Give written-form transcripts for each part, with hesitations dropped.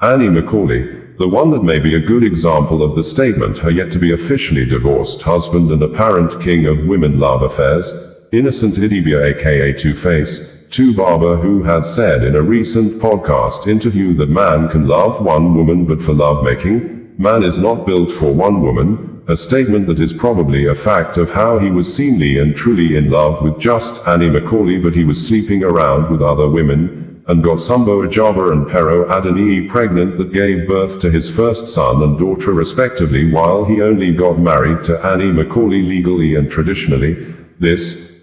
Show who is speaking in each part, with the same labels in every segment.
Speaker 1: Annie Macaulay, the one that may be a good example of the statement, her yet to be officially divorced husband and apparent king of women love affairs, Innocent Idibia aka Two-Face, Barber, who had said in a recent podcast interview that man can love one woman, but for lovemaking, man is not built for one woman, a statement that is probably a fact of how he was seemingly and truly in love with just Annie Macaulay, but he was sleeping around with other women, and got Sambo Ajaba and Pero Adeniyi pregnant that gave birth to his first son and daughter respectively, while he only got married to Annie Macaulay legally and traditionally.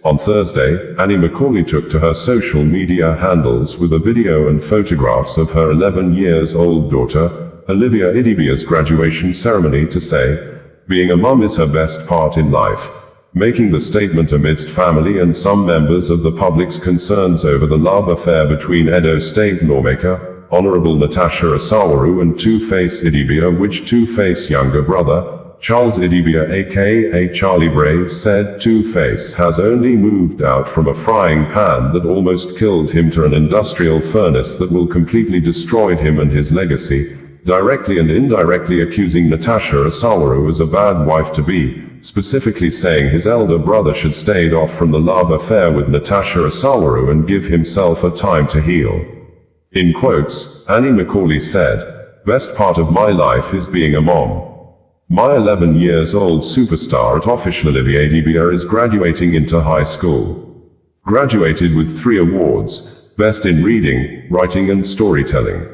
Speaker 1: On Thursday, Annie Macaulay took to her social media handles with a video and photographs of her 11-year-old daughter, Olivia Idibia's graduation ceremony to say, being a mum is her best part in life, making the statement amidst family and some members of the public's concerns over the love affair between Edo State lawmaker, Honorable Natasha Asawaru, and Two-Face Idibia, which Two-Face younger brother, Charles Idibia aka Charlie Brave, said Two-Face has only moved out from a frying pan that almost killed him to an industrial furnace that will completely destroy him and his legacy, directly and indirectly accusing Natasha Asawaru as a bad wife-to-be, specifically saying his elder brother should stayed off from the love affair with Natasha Asawaru and give himself a time to heal. In quotes, Annie Macaulay said, "Best part of my life is being a mom. My 11-year-old superstar at official Olivia Idibia is graduating into high school. Graduated with 3 awards, Best in Reading, Writing and Storytelling.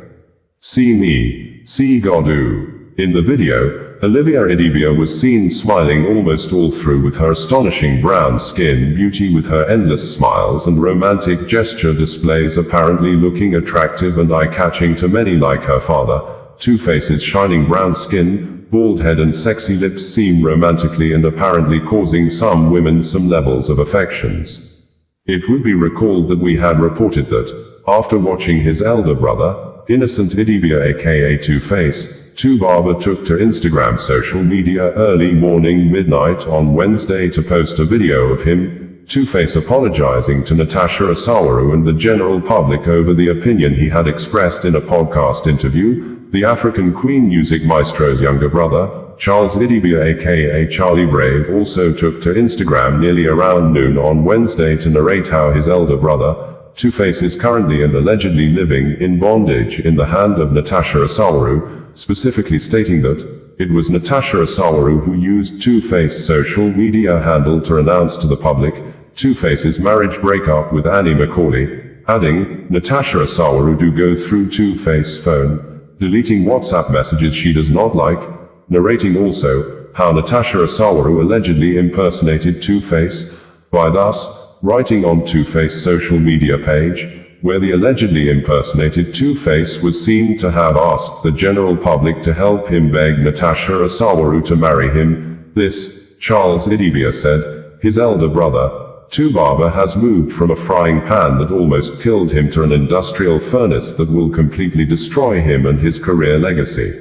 Speaker 1: See me, see Godu." In the video, Olivia Idibia was seen smiling almost all through, with her astonishing brown skin beauty, with her endless smiles and romantic gesture displays apparently looking attractive and eye-catching to many like her father. Two-Face's shining brown skin, bald head and sexy lips seem romantically and apparently causing some women some levels of affections. It would be recalled that we had reported that, after watching his elder brother, Innocent Idibia aka Two-Face, Barber took to Instagram social media early morning midnight on Wednesday to post a video of him, Two-Face, apologizing to Natasha Asawaru and the general public over the opinion he had expressed in a podcast interview. The African Queen music maestro's younger brother, Charles Idibia aka Charlie Brave, also took to Instagram nearly around noon on Wednesday to narrate how his elder brother, Two-Face, is currently and allegedly living in bondage in the hand of Natasha Asawaru, specifically stating that it was Natasha Asawaru who used Two-Face's social media handle to announce to the public Two-Face's marriage breakup with Annie Macaulay, adding, Natasha Asawaru do go through Two-Face's phone, deleting WhatsApp messages she does not like, narrating also how Natasha Asawaru allegedly impersonated Two-Face by thus writing on Two-Face's social media page, where the allegedly impersonated Two-Face was seen to have asked the general public to help him beg Natasha Asawaru to marry him. Charles Idibia said, his elder brother, Barber, has moved from a frying pan that almost killed him to an industrial furnace that will completely destroy him and his career legacy.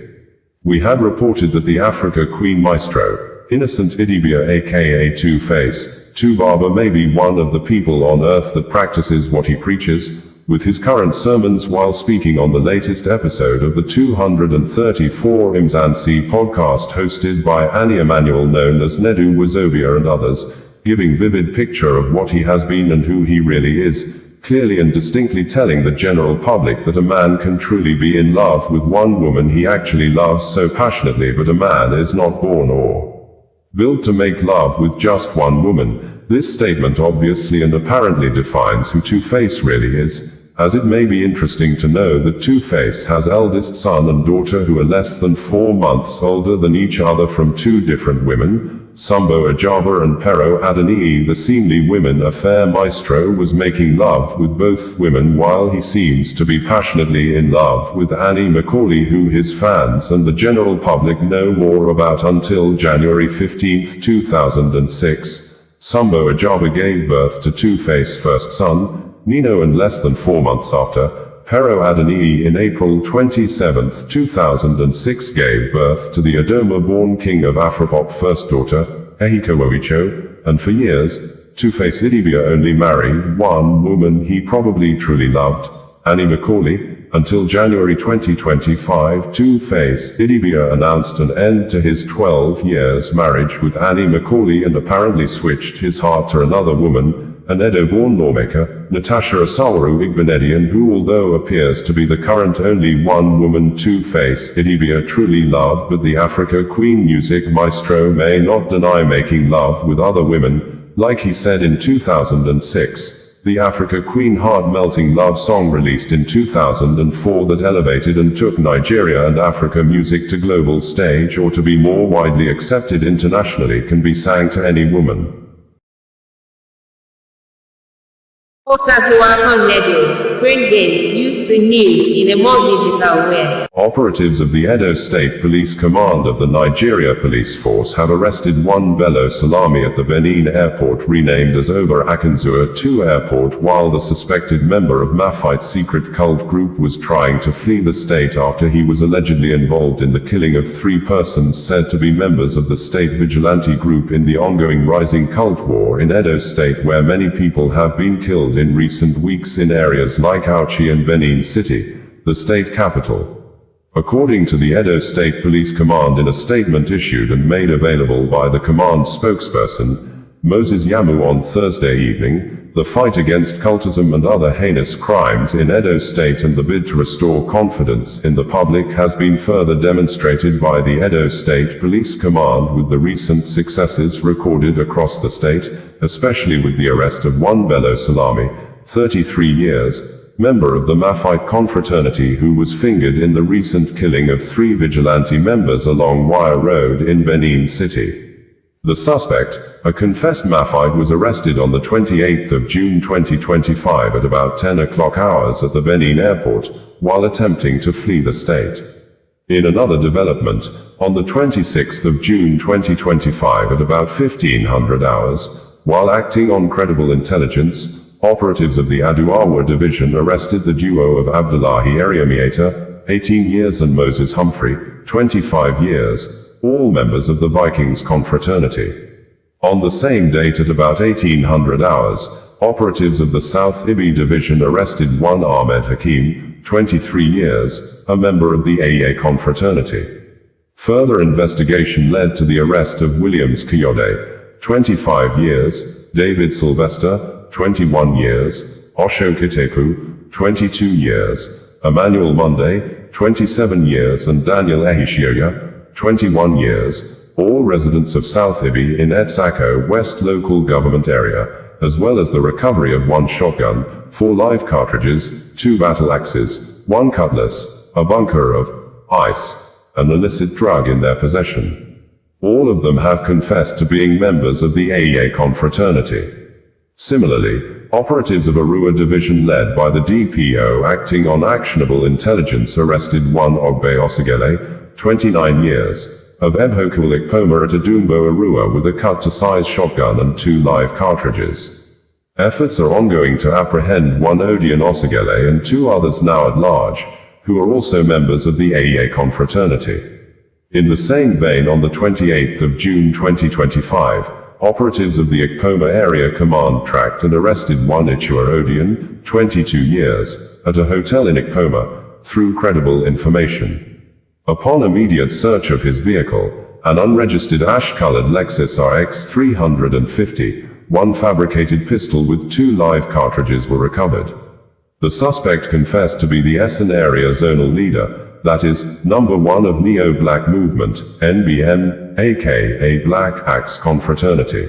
Speaker 1: We had reported that the Africa Queen maestro, Innocent Idibia aka Two-Face, Barber may be one of the people on earth that practices what he preaches, with his current sermons while speaking on the latest episode of the 234 Mzansi podcast hosted by Annie Emmanuel, known as Nedu Wazobia, and others, giving vivid picture of what he has been and who he really is, clearly and distinctly telling the general public that a man can truly be in love with one woman he actually loves so passionately, but a man is not born or built to make love with just one woman. This statement obviously and apparently defines who Two-Face really is, as it may be interesting to know that Two-Face has eldest son and daughter who are less than 4 months older than each other from 2 different women, Sambo Ajaba and Pero Adeniyi. The seemingly women affair maestro was making love with both women, while he seems to be passionately in love with Annie Macaulay, who his fans and the general public know more about until January 15, 2006. Sambo Ajaba gave birth to Two-Face's first son, Nino, and less than 4 months after, Pero Adeniyi in April 27, 2006 gave birth to the Idoma-born king of Afropop first daughter, Ehiko Oicho, and for years, Two-Face Idibia only married one woman he probably truly loved, Annie Macaulay. Until January 2025, Two-Face Idibia announced an end to his 12 years marriage with Annie Macaulay and apparently switched his heart to another woman, an Edo-born lawmaker, Natasha Asawaru Igbenedian, who although appears to be the current only one-woman Two-Face Idibia truly love, but the Africa Queen music maestro may not deny making love with other women, like he said in 2006. The Africa Queen heart-melting love song released in 2004 that elevated and took Nigeria and Africa music to global stage, or to be more widely accepted internationally, can be sang to any woman.
Speaker 2: Bringing you the news in a more digital way.
Speaker 1: Operatives of the Edo State Police Command of the Nigeria Police Force have arrested one Bello Salami at the Benin Airport, renamed as Oba Akenzua II Airport, while the suspected member of Maphite secret cult group was trying to flee the state after he was allegedly involved in the killing of 3 persons said to be members of the state vigilante group in the ongoing rising cult war in Edo State, where many people have been killed in recent weeks in areas like Auchi and Benin City, the state capital. According to the Edo State Police Command in a statement issued and made available by the command spokesperson, Moses Yamu, on Thursday evening, the fight against cultism and other heinous crimes in Edo State and the bid to restore confidence in the public has been further demonstrated by the Edo State Police Command with the recent successes recorded across the state, especially with the arrest of one Bello Salami, 33 years, member of the Maphite confraternity, who was fingered in the recent killing of 3 vigilante members along Wire Road in Benin City. The suspect, a confessed Maphite, was arrested on the 28th of June 2025 at about 10 o'clock hours at the Benin Airport, while attempting to flee the state. In another development, on the 26th of June 2025 at about 1500 hours, while acting on credible intelligence, operatives of the Aduawa Division arrested the duo of Abdullahi Eriamieta, 18 years, and Moses Humphrey, 25 years, all members of the Vikings confraternity. On the same date at about 1800 hours, operatives of the South Ibi Division arrested one Ahmed Hakim, 23 years, a member of the AA confraternity. Further investigation led to the arrest of Williams Kayode, 25 years, David Sylvester, 21 years, Osho Kitepu, 22 years, Emmanuel Monday, 27 years, and Daniel Ehishioya, 21 years, all residents of South Ibi in Etsako West local government area, as well as the recovery of 1 shotgun, 4 live cartridges, 2 battle axes, 1 cutlass, a bunker of ice, an illicit drug in their possession. All of them have confessed to being members of the AA confraternity. Similarly, operatives of Arua Division led by the DPO acting on actionable intelligence arrested one Ogbe Osigele, 29 years, of Ebhokulik Poma at Adumbo Arua with a cut-to-size shotgun and 2 live cartridges. Efforts are ongoing to apprehend one Odion Osigele and 2 others now at large, who are also members of the AA confraternity. In the same vein, on the 28th of June 2025, operatives of the Ikpoma Area Command tracked and arrested one Ichua Odion, 22 years, at a hotel in Ikpoma, through credible information. Upon immediate search of his vehicle, an unregistered ash-colored Lexus RX 350, 1 fabricated pistol with 2 live cartridges were recovered. The suspect confessed to be the Essen area zonal leader, that is, number 1 of Neo-Black Movement, NBM, aka Black Axe Confraternity.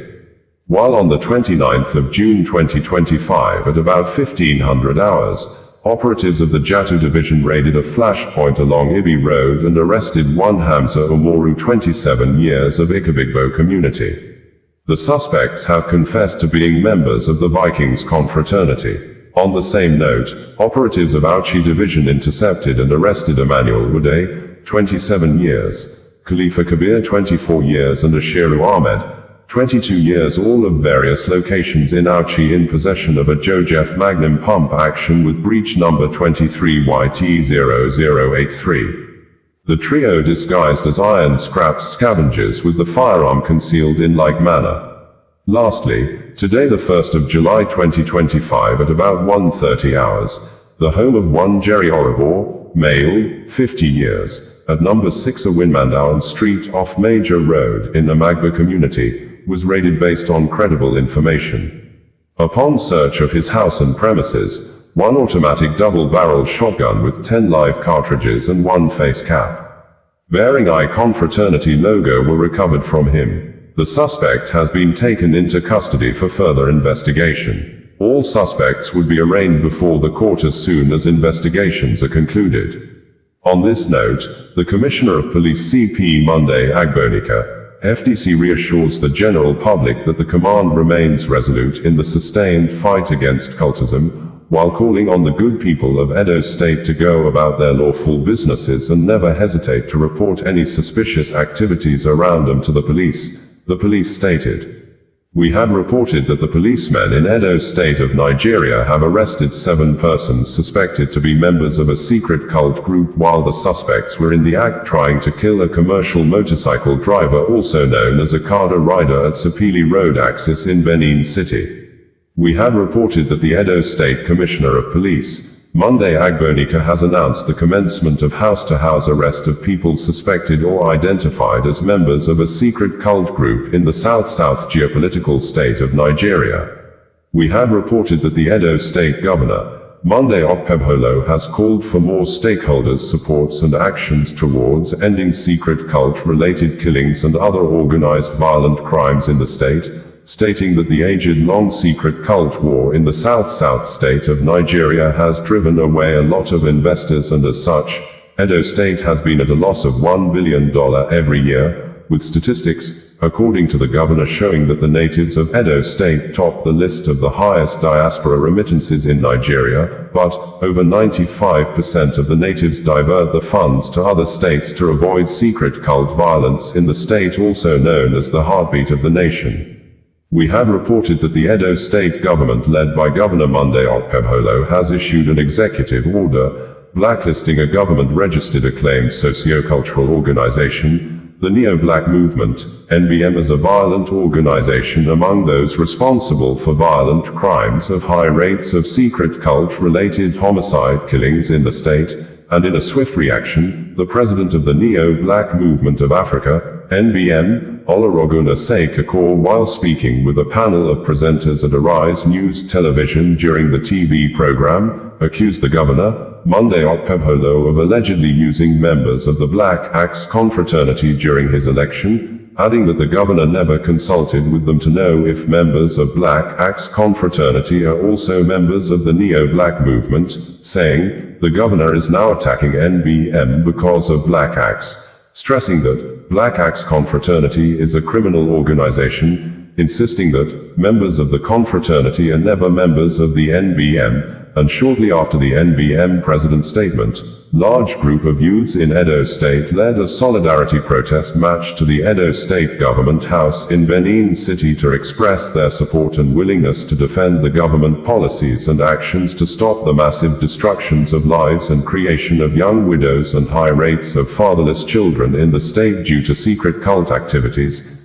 Speaker 1: While on the 29th of June 2025 at about 1500 hours, operatives of the Jatu Division raided a flashpoint along Ibi Road and arrested one Hamza Umoru, 27 years, of Ikabigbo community. The suspects have confessed to being members of the Vikings confraternity. On the same note, operatives of Auchi Division intercepted and arrested Emmanuel Wude, 27 years, Khalifa Kabir, 24 years, and Ashiru Ahmed, 22 years, all of various locations in Auchi, in possession of a Joseph Magnum pump action with breech number 23YT0083. The trio disguised as iron scraps scavengers with the firearm concealed in like manner. Lastly, today the 1st of July 2025 at about 1:30 hours, the home of one Jerry Oribor, male, 50 years, at number 6 Awinmandowan Street off Major Road in Amagba community, was raided based on credible information. Upon search of his house and premises, one automatic double-barreled shotgun with 10 live cartridges and one face cap, bearing I Confraternity logo were recovered from him. The suspect has been taken into custody for further investigation. All suspects would be arraigned before the court as soon as investigations are concluded. On this note, the Commissioner of Police CP Monday Agbonika, FDC reassures the general public that the command remains resolute in the sustained fight against cultism, while calling on the good people of Edo State to go about their lawful businesses and never hesitate to report any suspicious activities around them to the police, the police stated. We had reported that the policemen in Edo State of Nigeria have arrested 7 persons suspected to be members of a secret cult group while the suspects were in the act trying to kill a commercial motorcycle driver also known as a Kada rider at Sapili Road Axis in Benin City. We had reported that the Edo State Commissioner of Police, Monday Agbonika, has announced the commencement of house-to-house arrest of people suspected or identified as members of a secret cult group in the south-south geopolitical state of Nigeria. We had reported that the Edo State Governor, Monday Okpebholo, has called for more stakeholders' supports and actions towards ending secret cult-related killings and other organized violent crimes in the state, stating that the aged-long secret cult war in the south-south state of Nigeria has driven away a lot of investors and as such, Edo State has been at a loss of $1 billion every year, with statistics, according to the governor, showing that the natives of Edo State top the list of the highest diaspora remittances in Nigeria, but over 95% of the natives divert the funds to other states to avoid secret cult violence in the state also known as the heartbeat of the nation. We had reported that the Edo State government led by Governor Monday Okpebholo has issued an executive order, blacklisting a government-registered acclaimed sociocultural organization, the Neo-Black Movement, NBM, as a violent organization among those responsible for violent crimes of high rates of secret cult-related homicide killings in the state, and in a swift reaction, the president of the Neo-Black Movement of Africa, NBM, Olusegun Osei-Kekor, while speaking with a panel of presenters at Arise News Television during the TV program, accused the governor, Monday Okpebholo, of allegedly using members of the Black Axe confraternity during his election, adding that the governor never consulted with them to know if members of Black Axe confraternity are also members of the Neo-Black Movement, saying, the governor is now attacking NBM because of Black Axe, stressing that Black Axe confraternity is a criminal organization, insisting that members of the confraternity are never members of the NBM, and shortly after the NBM president's statement, large group of youths in Edo State led a solidarity protest march to the Edo State Government House in Benin City to express their support and willingness to defend the government policies and actions to stop the massive destructions of lives and creation of young widows and high rates of fatherless children in the state due to secret cult activities.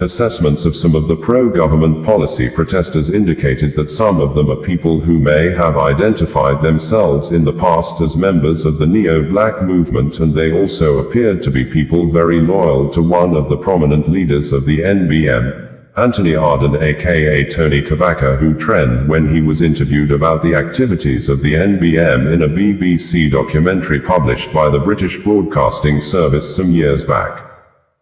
Speaker 1: Assessments of some of the pro-government policy protesters indicated that some of them are people who may have identified themselves in the past as members of the Neo-Black Movement, and they also appeared to be people very loyal to one of the prominent leaders of the NBM, Anthony Arden aka Tony Kabaka, who trend when he was interviewed about the activities of the NBM in a BBC documentary published by the British Broadcasting Service some years back.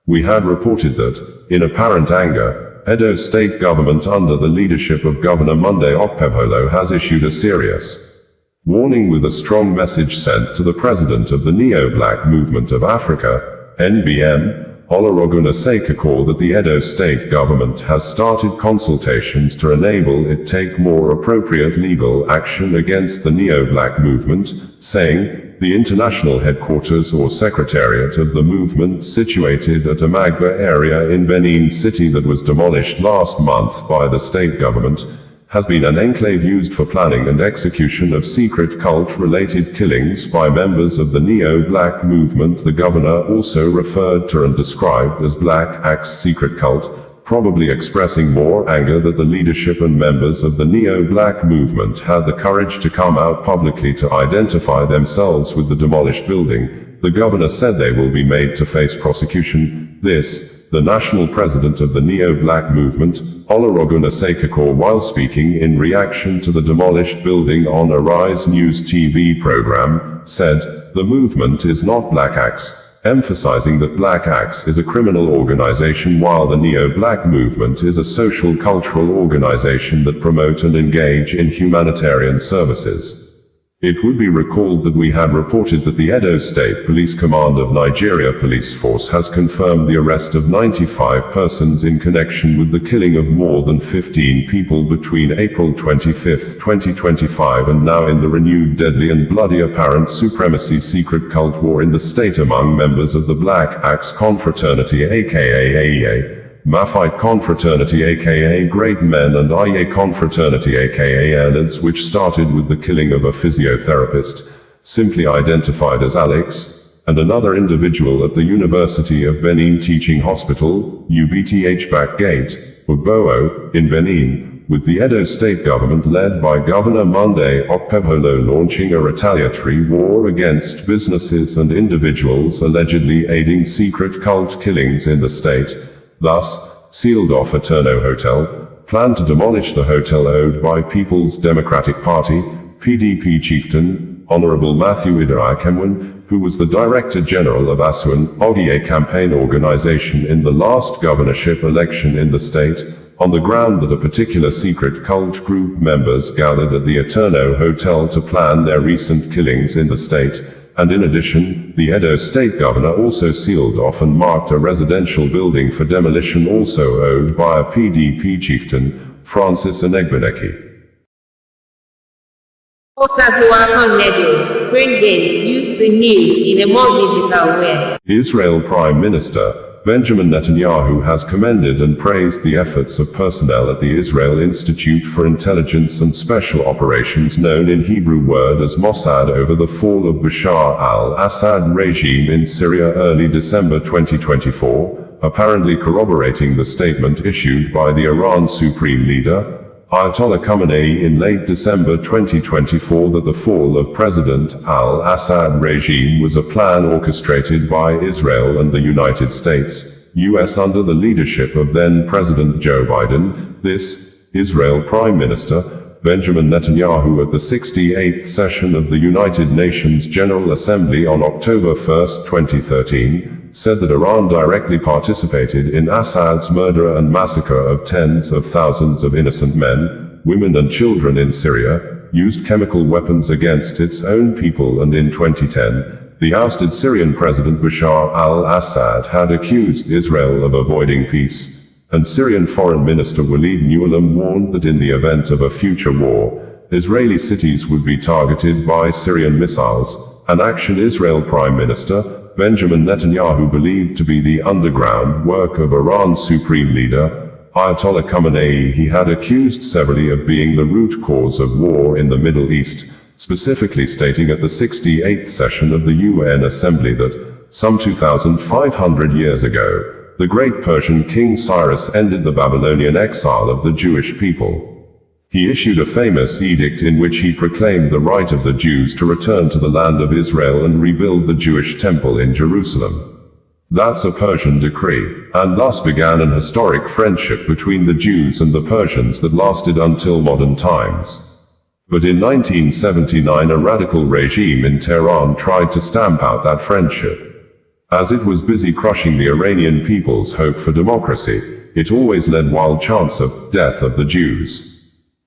Speaker 1: We had reported that, in apparent anger, Edo State government under the leadership of Governor Monday Okpebholo has issued a serious warning with a strong message sent to the president of the Neo-Black Movement of Africa, NBM, Olusegun Osei-Kekor, that the Edo State government has started consultations to enable it take more appropriate legal action against the Neo-Black Movement, saying, the international headquarters or secretariat of the movement situated at Amagba area in Benin City that was demolished last month by the state government, has been an enclave used for planning and execution of secret cult-related killings by members of the Neo-Black Movement. The governor also referred to and described as Black Axe secret cult, probably expressing more anger that the leadership and members of the neo-black movement had the courage to come out publicly to identify themselves with the demolished building. The governor said they will be made to face prosecution. This, the national president of the neo-black movement, Olusegun Osakior, while speaking in reaction to the demolished building on a Rise News TV program, said, "The movement is not Black Axe," emphasizing that Black Axe is a criminal organization while the neo-black movement is a social cultural organization that promote and engage in humanitarian services. It would be recalled that we had reported that the Edo State Police Command of Nigeria Police Force has confirmed the arrest of 95 persons in connection with the killing of more than 15 people between April 25, 2025 and now in the renewed deadly and bloody apparent supremacy secret cult war in the state among members of the Black Axe Confraternity aka AEA, Maphite Confraternity aka Great Men and Aye Confraternity aka Elids, which started with the killing of a physiotherapist, simply identified as Alex, and another individual at the University of Benin Teaching Hospital, UBTH back gate, Obo, in Benin, with the Edo state government led by Governor Monday Okpebholo launching a retaliatory war against businesses and individuals allegedly aiding secret cult killings in the state. Thus, sealed off Eterno Hotel, planned to demolish the hotel owned by People's Democratic Party, PDP chieftain, Honorable Matthew Ido Akenzua, who was the Director General of Asuan, Ogie campaign organization in the last governorship election in the state, on the ground that a particular secret cult group members gathered at the Eterno Hotel to plan their recent killings in the state. And in addition, the Edo state governor also sealed off and marked a residential building for demolition also owned by a PDP chieftain, Francis Enegbeneki.
Speaker 2: Bringing you the news in a more digital way.
Speaker 1: Israel Prime Minister Benjamin Netanyahu has commended and praised the efforts of personnel at the Israel Institute for Intelligence and Special Operations, known in Hebrew word as Mossad, over the fall of Bashar al-Assad regime in Syria early December 2024, apparently corroborating the statement issued by the Iran Supreme Leader, Ayatollah Khamenei, in late December 2024 that the fall of President al-Assad regime was a plan orchestrated by Israel and the United States, US under the leadership of then-President Joe Biden. This, Israel Prime Minister Benjamin Netanyahu at the 68th session of the United Nations General Assembly on October 1, 2013, said that Iran directly participated in Assad's murder and massacre of tens of thousands of innocent men, women and children in Syria, used chemical weapons against its own people, and in 2010, the ousted Syrian President Bashar al-Assad had accused Israel of avoiding peace. And Syrian Foreign Minister Walid Muallim warned that in the event of a future war, Israeli cities would be targeted by Syrian missiles, an action Israel Prime Minister Benjamin Netanyahu believed to be the underground work of Iran's Supreme Leader, Ayatollah Khamenei. He had accused severally of being the root cause of war in the Middle East, specifically stating at the 68th session of the UN Assembly that, some 2,500 years ago, the great Persian King Cyrus ended the Babylonian exile of the Jewish people. He issued a famous edict in which he proclaimed the right of the Jews to return to the land of Israel and rebuild the Jewish temple in Jerusalem. That's a Persian decree, and thus began an historic friendship between the Jews and the Persians that lasted until modern times. But in 1979 a radical regime in Tehran tried to stamp out that friendship. As it was busy crushing the Iranian people's hope for democracy, it always led wild chants of death of the Jews.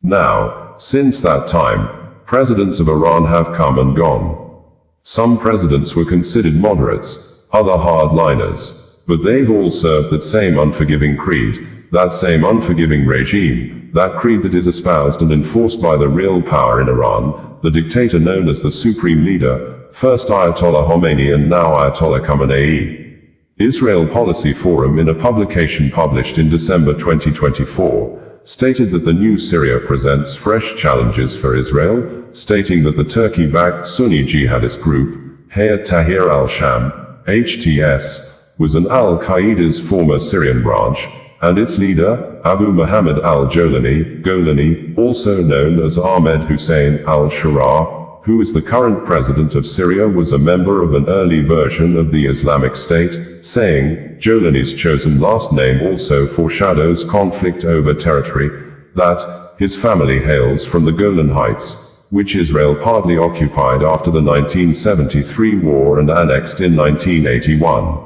Speaker 1: Now, since that time, presidents of Iran have come and gone. Some presidents were considered moderates, other hardliners, but they've all served that same unforgiving creed, that same unforgiving regime, that creed that is espoused and enforced by the real power in Iran, the dictator known as the Supreme Leader, first Ayatollah Khomeini and now Ayatollah Khamenei. Israel Policy Forum, in a publication published in December 2024, stated that the new Syria presents fresh challenges for Israel, stating that the Turkey-backed Sunni jihadist group, Hayat Tahrir al-Sham, HTS, was an al-Qaeda's former Syrian branch, and its leader, Abu Muhammad al-Golani, also known as Ahmed Hussein al-Sharaa, who is the current president of Syria, was a member of an early version of the Islamic State, saying, Jolani's chosen last name also foreshadows conflict over territory, that his family hails from the Golan Heights, which Israel partly occupied after the 1973 war and annexed in 1981.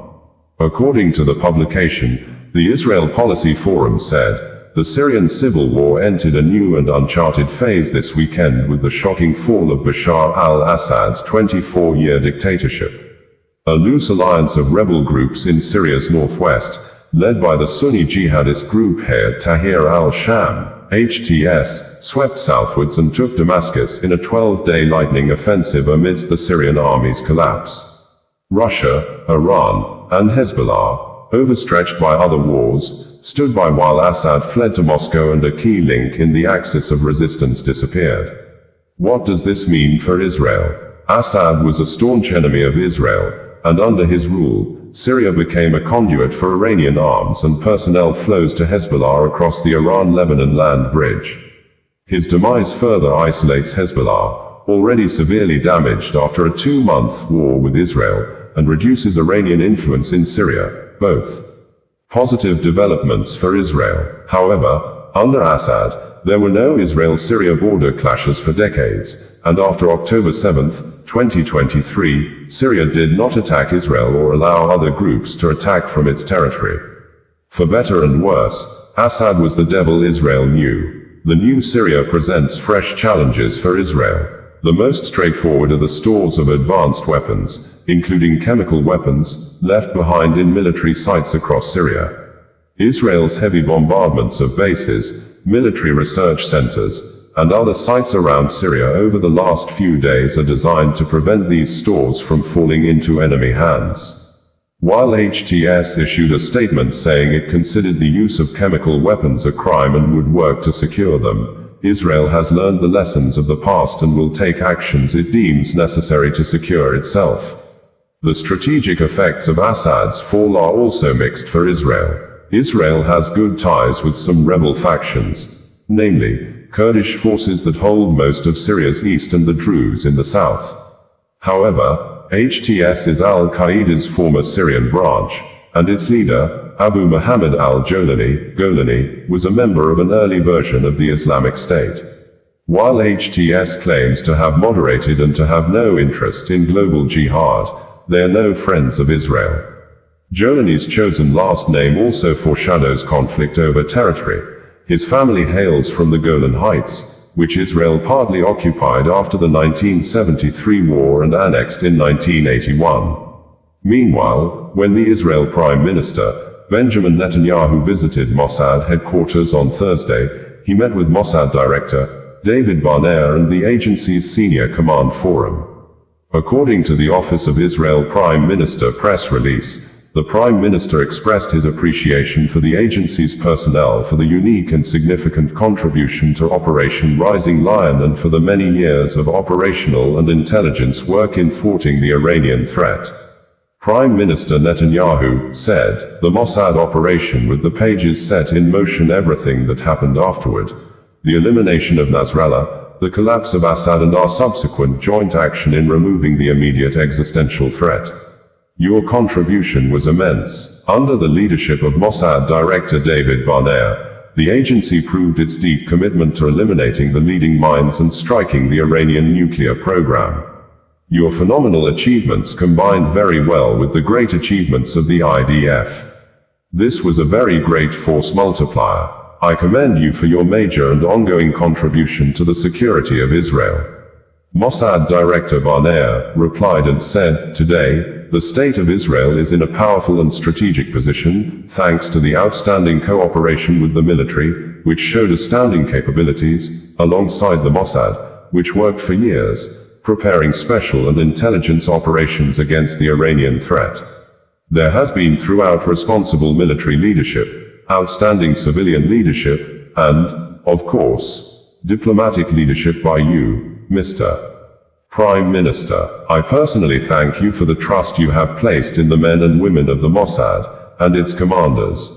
Speaker 1: According to the publication, the Israel Policy Forum said, the Syrian civil war entered a new and uncharted phase this weekend with the shocking fall of Bashar al-Assad's 24-year dictatorship. A loose alliance of rebel groups in Syria's northwest, led by the Sunni jihadist group Hayat Tahrir al-Sham, HTS, swept southwards and took Damascus in a 12-day lightning offensive amidst the Syrian army's collapse. Russia, Iran, and Hezbollah, overstretched by other wars, stood by while Assad fled to Moscow and a key link in the axis of resistance disappeared. What does this mean for Israel? Assad was a staunch enemy of Israel, and under his rule, Syria became a conduit for Iranian arms and personnel flows to Hezbollah across the Iran-Lebanon land bridge. His demise further isolates Hezbollah, already severely damaged after a 2-month war with Israel, and reduces Iranian influence in Syria, both positive developments for Israel. However, under Assad, there were no Israel-Syria border clashes for decades, and after October 7, 2023, Syria did not attack Israel or allow other groups to attack from its territory. For better and worse, Assad was the devil Israel knew. The new Syria presents fresh challenges for Israel. The most straightforward are the stores of advanced weapons, including chemical weapons, left behind in military sites across Syria. Israel's heavy bombardments of bases, military research centers, and other sites around Syria over the last few days are designed to prevent these stores from falling into enemy hands. While HTS issued a statement saying it considered the use of chemical weapons a crime and would work to secure them, Israel has learned the lessons of the past and will take actions it deems necessary to secure itself. The strategic effects of Assad's fall are also mixed for Israel. Israel has good ties with some rebel factions, namely, Kurdish forces that hold most of Syria's east and the Druze in the south. However, HTS is al-Qaeda's former Syrian branch, and its leader, Abu Muhammad al-Golani, was a member of an early version of the Islamic State. While HTS claims to have moderated and to have no interest in global jihad, they are no friends of Israel. Golani's chosen last name also foreshadows conflict over territory. His family hails from the Golan Heights, which Israel partly occupied after the 1973 war and annexed in 1981. Meanwhile, when the Israel Prime Minister, Benjamin Netanyahu, visited Mossad headquarters on Thursday, he met with Mossad Director David Barnea and the agency's senior command forum. According to the Office of Israel Prime Minister press release, the Prime Minister expressed his appreciation for the agency's personnel for the unique and significant contribution to Operation Rising Lion and for the many years of operational and intelligence work in thwarting the Iranian threat. Prime Minister Netanyahu said, the Mossad operation with the pages set in motion everything that happened afterward, the elimination of Nasrallah, the collapse of Assad and our subsequent joint action in removing the immediate existential threat. Your contribution was immense. Under the leadership of Mossad Director David Barnea, the agency proved its deep commitment to eliminating the leading minds and striking the Iranian nuclear program. Your phenomenal achievements combined very well with the great achievements of the IDF. This was a very great force multiplier. I commend you for your major and ongoing contribution to the security of Israel. Mossad Director Barnea replied and said, today, the state of Israel is in a powerful and strategic position, thanks to the outstanding cooperation with the military, which showed astounding capabilities, alongside the Mossad, which worked for years, preparing special and intelligence operations against the Iranian threat. There has been throughout responsible military leadership, outstanding civilian leadership, and, of course, diplomatic leadership by you, Mr. Prime Minister. I personally thank you for the trust you have placed in the men and women of the Mossad, and its commanders.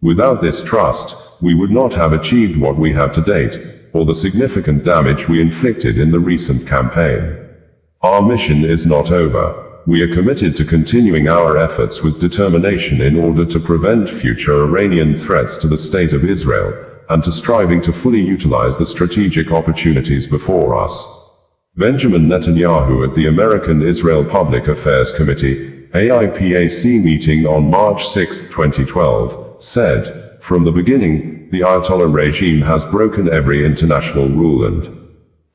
Speaker 1: Without this trust, we would not have achieved what we have to date, or the significant damage we inflicted in the recent campaign. Our mission is not over. We are committed to continuing our efforts with determination in order to prevent future Iranian threats to the State of Israel, and to striving to fully utilize the strategic opportunities before us. Benjamin Netanyahu at the American-Israel Public Affairs Committee, AIPAC meeting on March 6, 2012, said, "From the beginning, the Ayatollah regime has broken every international rule and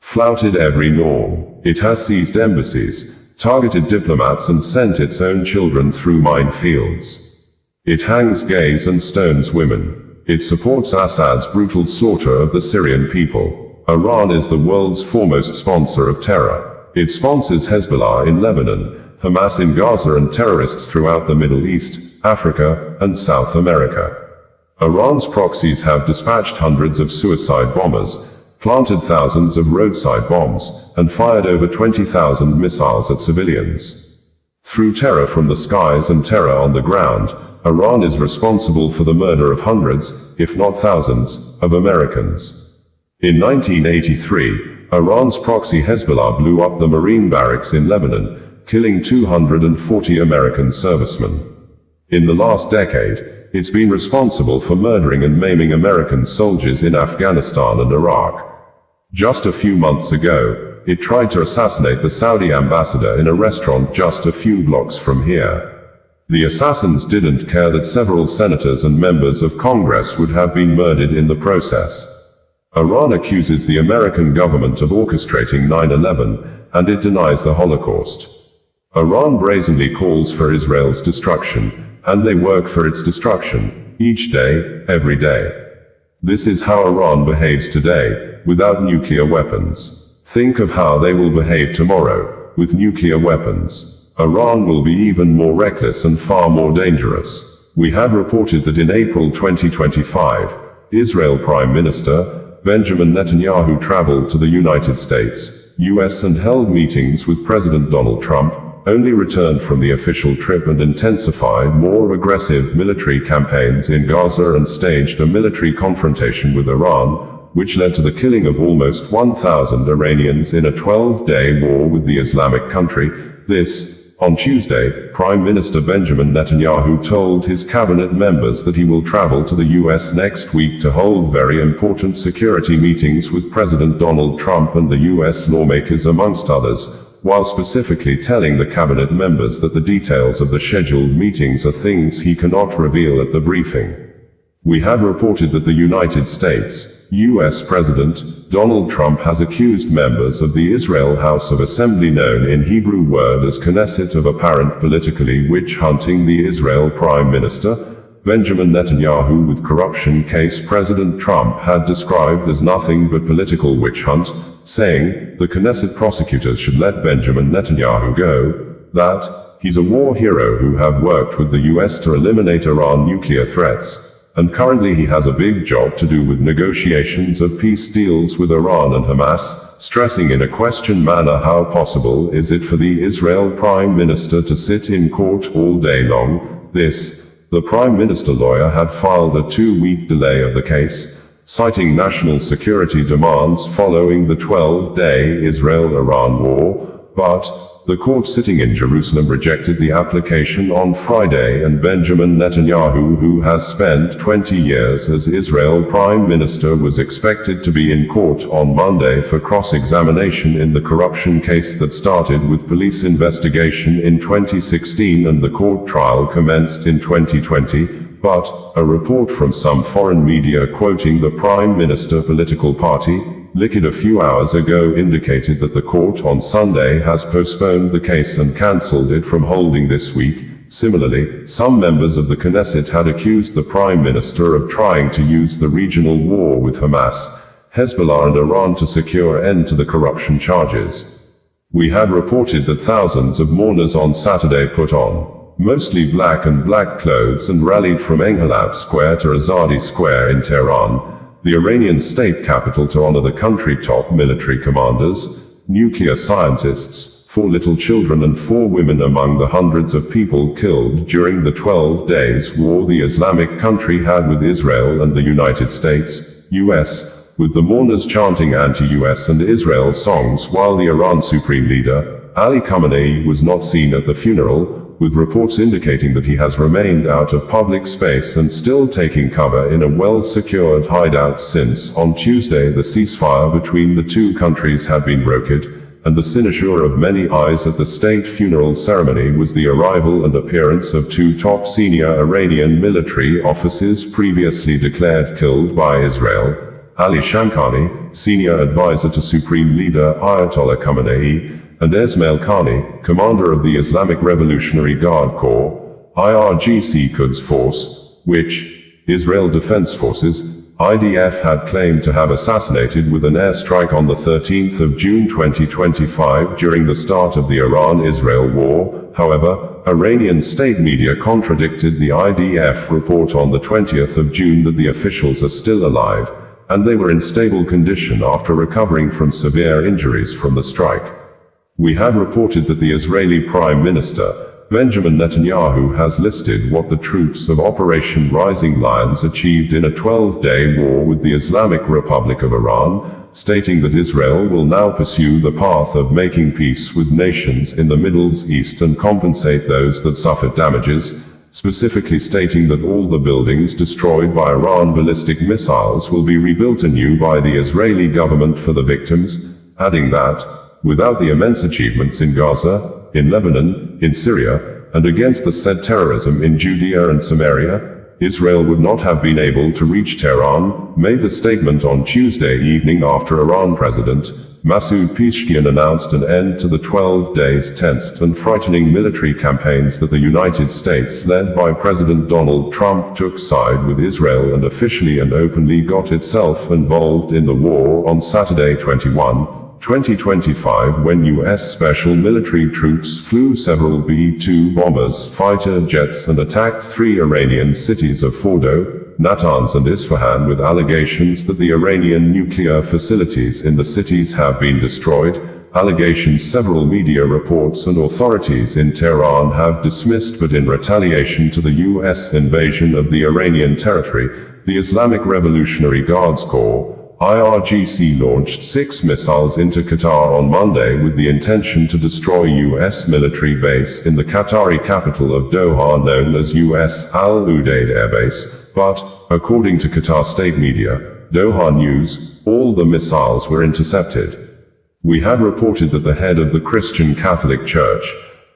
Speaker 1: flouted every norm. It has seized embassies, targeted diplomats and sent its own children through minefields. It hangs gays and stones women. It supports Assad's brutal slaughter of the Syrian people. Iran is the world's foremost sponsor of terror. It sponsors Hezbollah in Lebanon, Hamas in Gaza and terrorists throughout the Middle East, Africa, and South America. Iran's proxies have dispatched hundreds of suicide bombers, planted thousands of roadside bombs, and fired over 20,000 missiles at civilians. Through terror from the skies and terror on the ground, Iran is responsible for the murder of hundreds, if not thousands, of Americans. In 1983, Iran's proxy Hezbollah blew up the Marine barracks in Lebanon, killing 240 American servicemen. In the last decade, it's been responsible for murdering and maiming American soldiers in Afghanistan and Iraq. Just a few months ago, it tried to assassinate the Saudi ambassador in a restaurant just a few blocks from here. The assassins didn't care that several senators and members of Congress would have been murdered in the process. Iran accuses the American government of orchestrating 9/11, and it denies the Holocaust. Iran brazenly calls for Israel's destruction, and they work for its destruction, each day, every day. This is how Iran behaves today, without nuclear weapons. Think of how they will behave tomorrow, with nuclear weapons. Iran will be even more reckless and far more dangerous. We had reported that in April 2025, Israel Prime Minister Benjamin Netanyahu traveled to the United States, US and held meetings with President Donald Trump, only returned from the official trip and intensified more aggressive military campaigns in Gaza and staged a military confrontation with Iran, which led to the killing of almost 1,000 Iranians in a 12-day war with the Islamic country. On Tuesday, Prime Minister Benjamin Netanyahu told his cabinet members that he will travel to the US next week to hold very important security meetings with President Donald Trump and the US lawmakers amongst others, while specifically telling the cabinet members that the details of the scheduled meetings are things he cannot reveal at the briefing. We had reported that the United States, US President Donald Trump has accused members of the Israel House of Assembly, known in Hebrew word as Knesset, of apparent politically witch-hunting the Israel Prime Minister Benjamin Netanyahu with corruption case President Trump had described as nothing but political witch hunt, saying, the Knesset prosecutors should let Benjamin Netanyahu go, that he's a war hero who have worked with the US to eliminate Iran nuclear threats, and currently he has a big job to do with negotiations of peace deals with Iran and Hamas, stressing in a question manner how possible is it for the Israel Prime Minister to sit in court all day long. The Prime Minister lawyer had filed a 2-week delay of the case, citing national security demands following the 12-day Israel-Iran war, but the court sitting in Jerusalem rejected the application on Friday, and Benjamin Netanyahu, who has spent 20 years as Israel Prime Minister, was expected to be in court on Monday for cross-examination in the corruption case that started with police investigation in 2016 and the court trial commenced in 2020, but a report from some foreign media quoting the Prime Minister political party, Liquid, a few hours ago indicated that the court on Sunday has postponed the case and cancelled it from holding this week. Similarly, some members of the Knesset had accused the Prime Minister of trying to use the regional war with Hamas, Hezbollah and Iran to secure end to the corruption charges. We had reported that thousands of mourners on Saturday put on mostly black and black clothes and rallied from Enghalab Square to Azadi Square in Tehran, the Iranian state capital, to honor the country's top military commanders, nuclear scientists, 4 little children and 4 women among the hundreds of people killed during the 12 days war the Islamic country had with Israel and the United States, US, with the mourners chanting anti-US and Israel songs while the Iran Supreme Leader, Ali Khamenei, was not seen at the funeral, with reports indicating that he has remained out of public space and still taking cover in a well-secured hideout since, on Tuesday, the ceasefire between the two countries had been brokered, and the cynosure of many eyes at the state funeral ceremony was the arrival and appearance of 2 top senior Iranian military officers previously declared killed by Israel, Ali Shamkhani, senior advisor to Supreme Leader Ayatollah Khamenei, and Esmail Khani, commander of the Islamic Revolutionary Guard Corps, IRGC Quds Force, which Israel Defense Forces, IDF, had claimed to have assassinated with an airstrike on the 13th of June 2025 during the start of the Iran-Israel war. However, Iranian state media contradicted the IDF report on the 20th of June that the officials are still alive, and they were in stable condition after recovering from severe injuries from the strike. We had reported that the Israeli Prime Minister, Benjamin Netanyahu, has listed what the troops of Operation Rising Lions achieved in a 12-day war with the Islamic Republic of Iran, stating that Israel will now pursue the path of making peace with nations in the Middle East and compensate those that suffered damages, specifically stating that all the buildings destroyed by Iran ballistic missiles will be rebuilt anew by the Israeli government for the victims, adding that, without the immense achievements in Gaza, in Lebanon, in Syria, and against the said terrorism in Judea and Samaria, Israel would not have been able to reach Tehran, made the statement on Tuesday evening after Iran President Masoud Pezeshkian announced an end to the 12 days tense and frightening military campaigns that the United States, led by President Donald Trump, took side with Israel and officially and openly got itself involved in the war on Saturday 2025 when U.S. special military troops flew several B-2 bombers, fighter jets, and attacked 3 Iranian cities of Fordo, Natanz and Isfahan with allegations that the Iranian nuclear facilities in the cities have been destroyed, allegations several media reports and authorities in Tehran have dismissed. But in retaliation to the U.S. invasion of the Iranian territory, the Islamic Revolutionary Guards Corps, IRGC, launched 6 missiles into Qatar on Monday with the intention to destroy U.S. military base in the Qatari capital of Doha known as U.S. Al Udeid Air Base, but, according to Qatar state media, Doha News, all the missiles were intercepted. We had reported that the head of the Christian Catholic Church,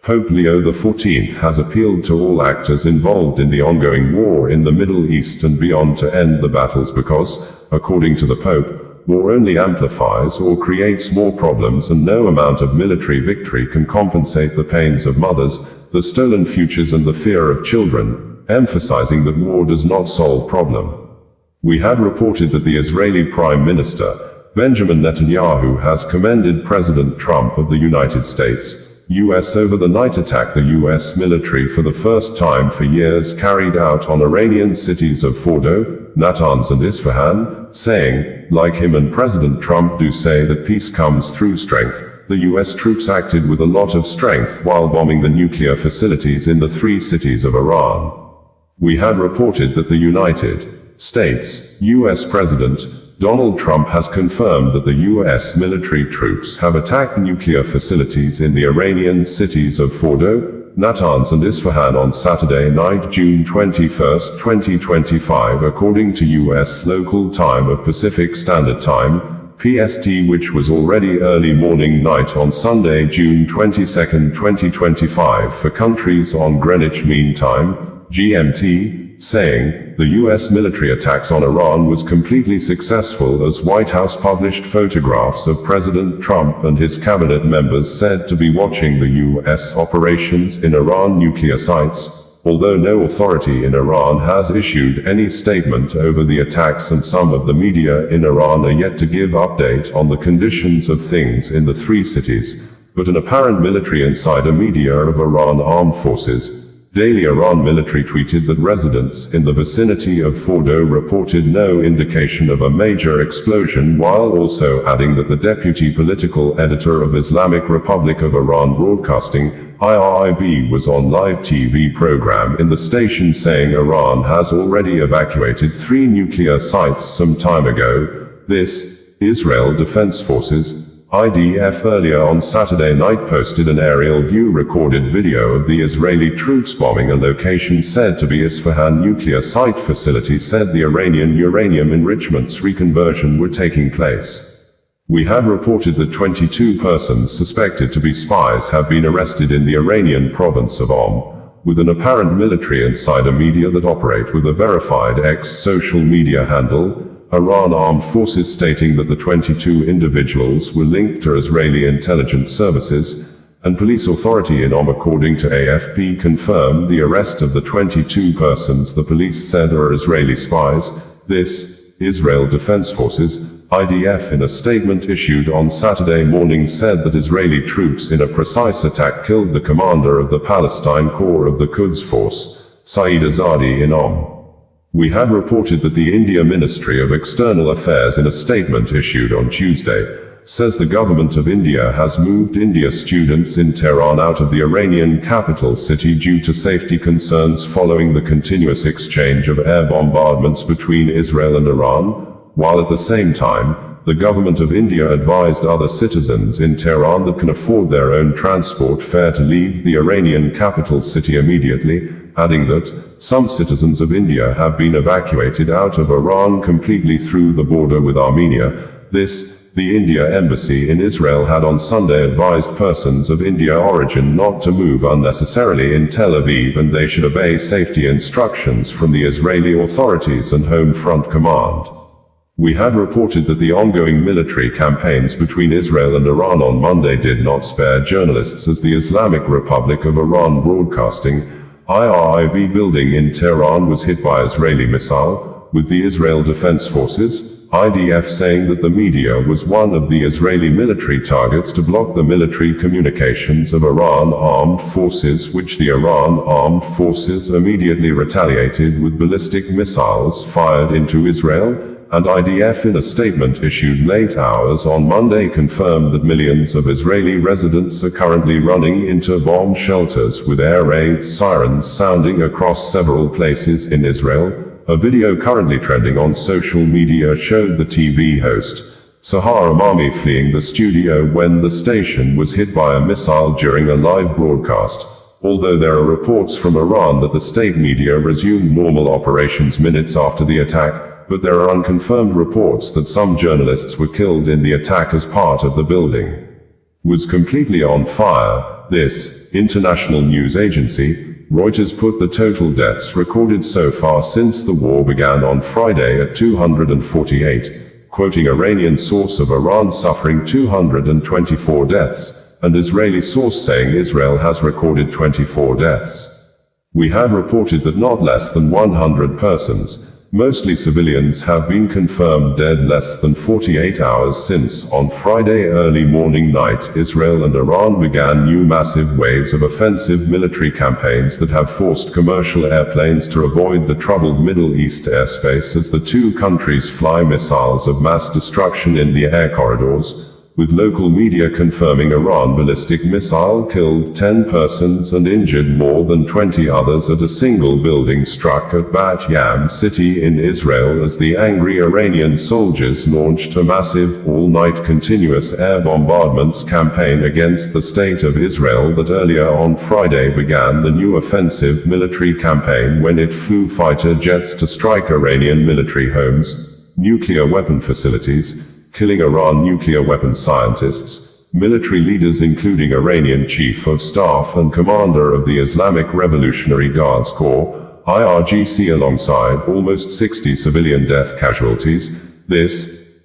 Speaker 1: Pope Leo XIV, has appealed to all actors involved in the ongoing war in the Middle East and beyond to end the battles because, according to the Pope, war only amplifies or creates more problems, and no amount of military victory can compensate the pains of mothers, the stolen futures and the fear of children, emphasizing that war does not solve problem. We had reported that the Israeli Prime Minister, Benjamin Netanyahu, has commended President Trump of the United States, U.S. overnight attack the U.S. military for the first time for years carried out on Iranian cities of Fordo, Natanz and Isfahan, saying, like him and President Trump do say that peace comes through strength, the U.S. troops acted with a lot of strength while bombing the nuclear facilities in the 3 cities of Iran. We had reported that the United States, U.S. President Donald Trump has confirmed that the U.S. military troops have attacked nuclear facilities in the Iranian cities of Fordo, Natanz and Isfahan on Saturday night, June 21, 2025, according to U.S. local time of Pacific Standard Time, PST, which was already early morning night on Sunday, June 22, 2025 for countries on Greenwich Mean Time, GMT, saying, the U.S. military attacks on Iran was completely successful as White House published photographs of President Trump and his cabinet members said to be watching the U.S. operations in Iran nuclear sites, although no authority in Iran has issued any statement over the attacks and some of the media in Iran are yet to give update on the conditions of things in the 3 cities, but an apparent military insider media of Iran Armed Forces, Daily Iran military tweeted that residents in the vicinity of Fordo reported no indication of a major explosion, while also adding that the deputy political editor of Islamic Republic of Iran Broadcasting, IRIB, was on live TV program in the station saying Iran has already evacuated 3 nuclear sites some time ago. This, Israel Defense Forces, IDF, earlier on Saturday night posted an aerial view recorded video of the Israeli troops bombing a location said to be Isfahan nuclear site. Facility said the Iranian uranium enrichments reconversion were taking place. We have reported that 22 persons suspected to be spies have been arrested in the Iranian province of with an apparent military insider media that operate with a verified social media handle, Iran Armed Forces, stating that the 22 individuals were linked to Israeli intelligence services, and police authority in according to AFP, confirmed the arrest of the 22 persons the police said are Israeli spies. This, Israel Defense Forces, IDF, in a statement issued on Saturday morning said that Israeli troops in a precise attack killed the commander of the Palestine Corps of the Quds Force, Saeed Azadi, in We have reported that the India Ministry of External Affairs, in a statement issued on Tuesday, says the government of India has moved India students in Tehran out of the Iranian capital city due to safety concerns following the continuous exchange of air bombardments between Israel and Iran, while at the same time, the government of India advised other citizens in Tehran that can afford their own transport fare to leave the Iranian capital city immediately, adding that some citizens of India have been evacuated out of Iran completely through the border with Armenia. The India Embassy in Israel had on Sunday advised persons of India origin not to move unnecessarily in Tel Aviv, and they should obey safety instructions from the Israeli authorities and Home Front Command. We had reported that the ongoing military campaigns between Israel and Iran on Monday did not spare journalists, as the Islamic Republic of Iran Broadcasting, IRIB building in Tehran was hit by Israeli missile, with the Israel Defense Forces, IDF, saying that the media was one of the Israeli military targets to block the military communications of Iran Armed Forces, which the Iran Armed Forces immediately retaliated with ballistic missiles fired into Israel, and IDF, in a statement issued late hours on Monday, confirmed that millions of Israeli residents are currently running into bomb shelters, with air raid sirens sounding across several places in Israel. A video currently trending on social media showed the TV host, Sahar Amami, fleeing the studio when the station was hit by a missile during a live broadcast. Although there are reports from Iran that the state media resumed normal operations minutes after the attack, but there are unconfirmed reports that some journalists were killed in the attack as part of the building was completely on fire. This international news agency, Reuters, put the total deaths recorded so far since the war began on Friday at 248, quoting Iranian source of Iran suffering 224 deaths, and Israeli source saying Israel has recorded 24 deaths. We have reported that not less than 100 persons, mostly civilians, have been confirmed dead less than 48 hours since, on Friday early morning night, Israel and Iran began new massive waves of offensive military campaigns that have forced commercial airplanes to avoid the troubled Middle East airspace as the two countries fly missiles of mass destruction in the air corridors, with local media confirming Iran ballistic missile killed 10 persons and injured more than 20 others at a single building struck at Bat Yam city in Israel, as the angry Iranian soldiers launched a massive, all-night continuous air bombardments campaign against the state of Israel that earlier on Friday began the new offensive military campaign when it flew fighter jets to strike Iranian military homes, nuclear weapon facilities, killing Iran nuclear weapons scientists, military leaders including Iranian Chief of Staff and Commander of the Islamic Revolutionary Guards Corps, IRGC, alongside almost 60 civilian death casualties.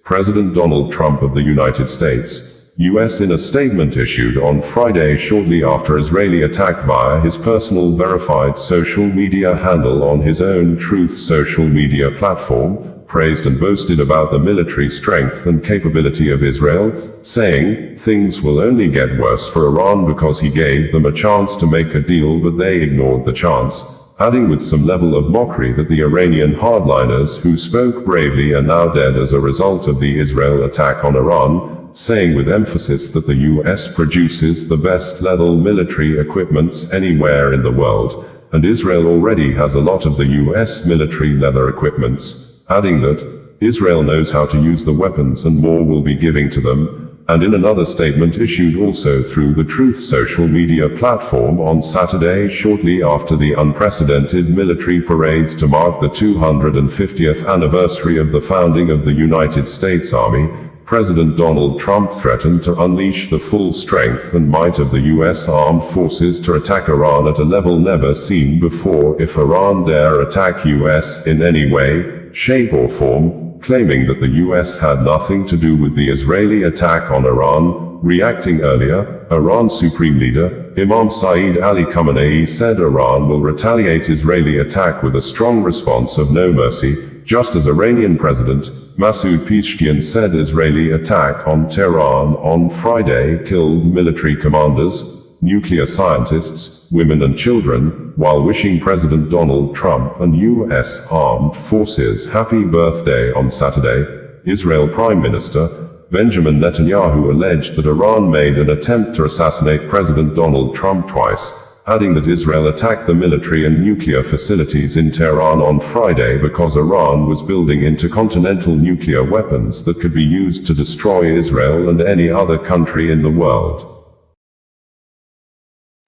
Speaker 1: President Donald Trump of the United States, U.S., in a statement issued on Friday shortly after Israeli attack via his personal verified social media handle on his own Truth social media platform, praised and boasted about the military strength and capability of Israel, saying, things will only get worse for Iran because he gave them a chance to make a deal but they ignored the chance, adding with some level of mockery that the Iranian hardliners who spoke bravely are now dead as a result of the Israel attack on Iran, saying with emphasis that the US produces the best lethal military equipments anywhere in the world, and Israel already has a lot of the US military leather equipments, adding that Israel knows how to use the weapons and more will be giving to them. And in another statement issued also through the Truth social media platform on Saturday shortly after the unprecedented military parades to mark the 250th anniversary of the founding of the United States Army, President Donald Trump threatened to unleash the full strength and might of the U.S. armed forces to attack Iran at a level never seen before if Iran dare attack U.S. in any way, shape or form, claiming that the U.S. had nothing to do with the Israeli attack on Iran. Reacting earlier, Iran's supreme leader, Imam Saeed Ali Khamenei said Iran will retaliate Israeli attack with a strong response of no mercy, just as Iranian President Masoud Pezeshkian said Israeli attack on Tehran on Friday killed military commanders, nuclear scientists, women and children, while wishing President Donald Trump and U.S. armed forces happy birthday on Saturday. Israel Prime Minister Benjamin Netanyahu alleged that Iran made an attempt to assassinate President Donald Trump twice, adding that Israel attacked the military and nuclear facilities in Tehran on Friday because Iran was building intercontinental nuclear weapons that could be used to destroy Israel and any other country in the world.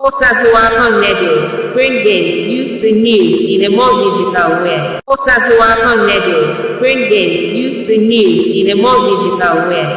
Speaker 2: Mossad bringing you the news in a more digital way. Mossad bringing you the news in a more digital way.